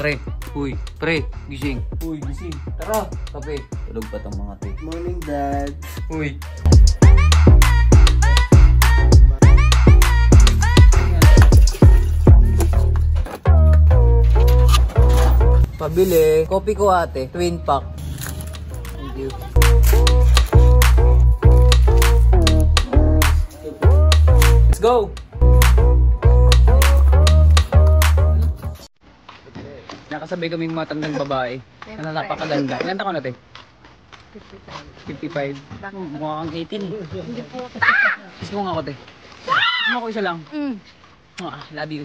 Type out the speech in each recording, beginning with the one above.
Pre, uy, pre, gising. Uy, gising. Tara, kape. Tulog pa tong mga to. Morning, Dad. Uy. Pabili. Kopi ko ate, twin pack. Thank you. Let's go! Nakasabay kaming matandang babae na napakaganda. Ilan taon natin? 55. Mukha kang 18. Hindi po. Gusto mo nga ako, te. Gusto mo ako isa lang. Love you.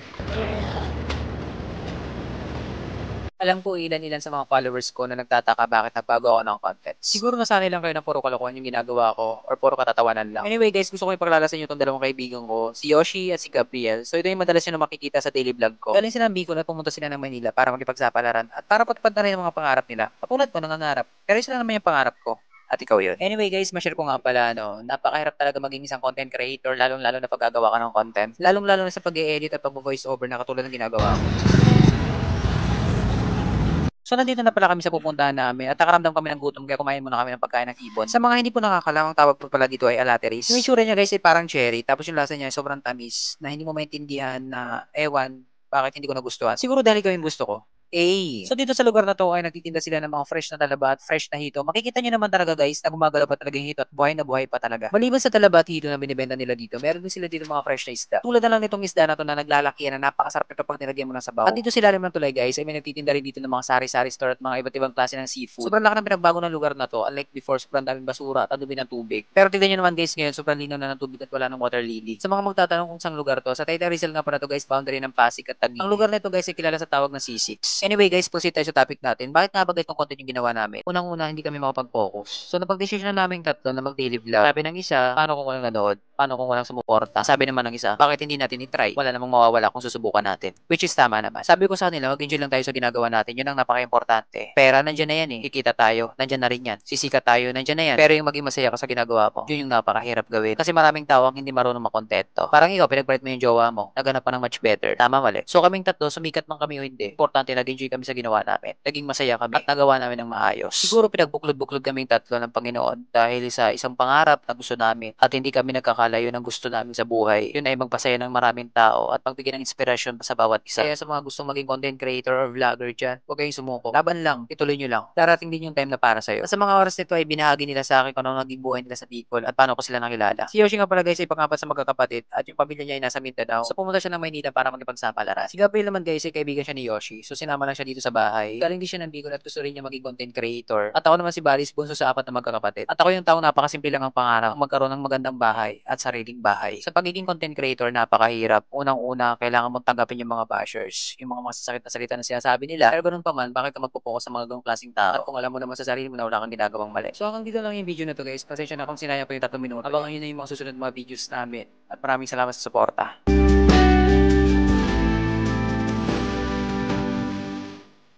Alam ko ilan-ilan sa mga followers ko na nagtataka bakit nagbago ako ng content. Siguro nasanay lang kayo na puro kalokohan yung ginagawa ko or puro katatawanan lang. Anyway guys, gusto ko ipaglalala sa inyo itong dalawang kaibigan ko, si Yoshi at si Gabriel. So ito yung madalas nyo na makikita sa daily vlog ko. Galing sila ng Bicol at pumunta sila ng Manila para makipagsapalaran at para patupad na rin ang mga pangarap nila. Katulad ko, nangangarap. Pero isa lang naman yung pangarap ko. At ikaw yun. Anyway guys, ma-share ko nga pala, napakahirap talaga maging isang content creator, lalong-lalo na paggagawa ka ng content. Lalong-lalo na sa pag-e-edit at pag-voice over na katulad ng ginagawa ko. So nandito na pala kami sa pupuntahan namin at nakaramdam kami ng gutom kaya kumain muna kami ng pagkain ng ibon. Sa mga hindi po nakakalam, ang tawag po pala dito ay alateris. Yung itsura niya guys ay parang cherry tapos yung lasa niya ay sobrang tamis na hindi mo maintindihan na ewan bakit hindi ko nagustuhan. Siguro dahil ikaw yung gusto ko. So dito sa lugar na to ay nagtitinda sila ng mga fresh na talaba at fresh na hito. Makikita nyo naman talaga guys na gumagalaw pa talaga yung hito at buhay na buhay pa talaga. Maliban sa talaba at hito na binibenta nila dito, meron din sila dito mga fresh na isda. Tulad na lang nitong isda na to na naglalakihan na napakasarap ito pag nilagyan mo ng sabaw. At dito sila rin ng tulay guys ay may nagtitinda rin dito ng mga sari-sari store at mga iba't ibang klase ng seafood. Sobrang laki ng pinagbago ng lugar na to. Unlike before, sobrang daming basura at ang dumi ng tubig. Pero tignan nyo naman guys ngayon, sobrang linaw na ng tubig at wala ng water lily. Sa mga magtatanong kung saan lugar to, sa Taytay Rizal nga pala to guys, boundary ng Pasig at Taguig. Ang lugar nito guys ay kilala sa tawag na C6. Anyway guys, proceed tayo sa topic natin. Bakit nga ba itong content yung ginawa namin? Unang-una, hindi kami makapag-focus. So, napag-decision na namin tatlo na mag-daily vlog. Sabi ng isa, paano kung walang nanood? Paano kung walang sumuporta? Sabi naman ng isa, bakit hindi natin i-try? Wala namang mawawala kung susubukan natin. Which is tama naman. Sabi ko sa kanila, mag-enjoy lang tayo sa ginagawa natin. Yun ang napaka-importante. Pera, nandyan na yan eh. Kikita tayo, nandyan na rin yan. Sisikat tayo, nandyan na yan. Pero yung maging masaya ka sa ginagawa mo, yun yung napakahirap gawin. Kasi maraming tao ang hindi marunong makontento. Parang ikaw, pinag-bright mo yung jowa mo, naghanap pa ng much better. Tama, mali. So, kaming tatlo, sumikat man kami o hindi. Importante, nag-enjoy kami sa ginawa namin. Naging masaya kami at nagawa namin ng maayos. Siguro pinagbuklod-buklod kaming tatlo ng Panginoon dahil sa isang pangarap na gusto namin at hindi kami nagkakalayo ng gusto namin sa buhay. Yun ay magpasaya ng maraming tao at magbigay ng inspirasyon sa bawat isa. Kaya sa mga gustong maging content creator or vlogger dyan, huwag kayong sumuko. Laban lang, ituloy nyo lang. Darating din yung time na para sa'yo. At sa mga oras nito ay binahagi nila sa akin kung ano naging buhay nila sa Bicol at paano ko sila nakilala. Si Yoshi nga pala guys ay pangapat sa magkakapatid at yung pamilya niya ay nasa Mindanao. So pumunta siya ng Maynila para makipagsapalaran. Si Gabriel naman guys ay kaibigan siya ni Yoshi. So sinama lang siya dito sa bahay. Galing din siya ng Bicol at gusto rin niya maging content creator. At ako naman si Baris, bunso sa apat na magkakapatid. At ako yung taong napakasimple lang ang pangarap, magkaroon ng magandang bahay at sariling bahay. Sa pagiging content creator, napakahirap. Unang-una, kailangan mong tanggapin yung mga bashers, yung mga masasakit na salita na sinasabi nila. Pero ganun pa man, bakit ka magpo-focus sa mga ganung klaseng tao? At kung alam mo naman sa sarili mo na wala kang ginagawang mali. So hanggang dito lang yung video na to guys. Pasensya na kung sinaya pa yung 3 minuto. Abangan nyo na yung mga susunod mga videos namin. At maraming salamat sa suporta.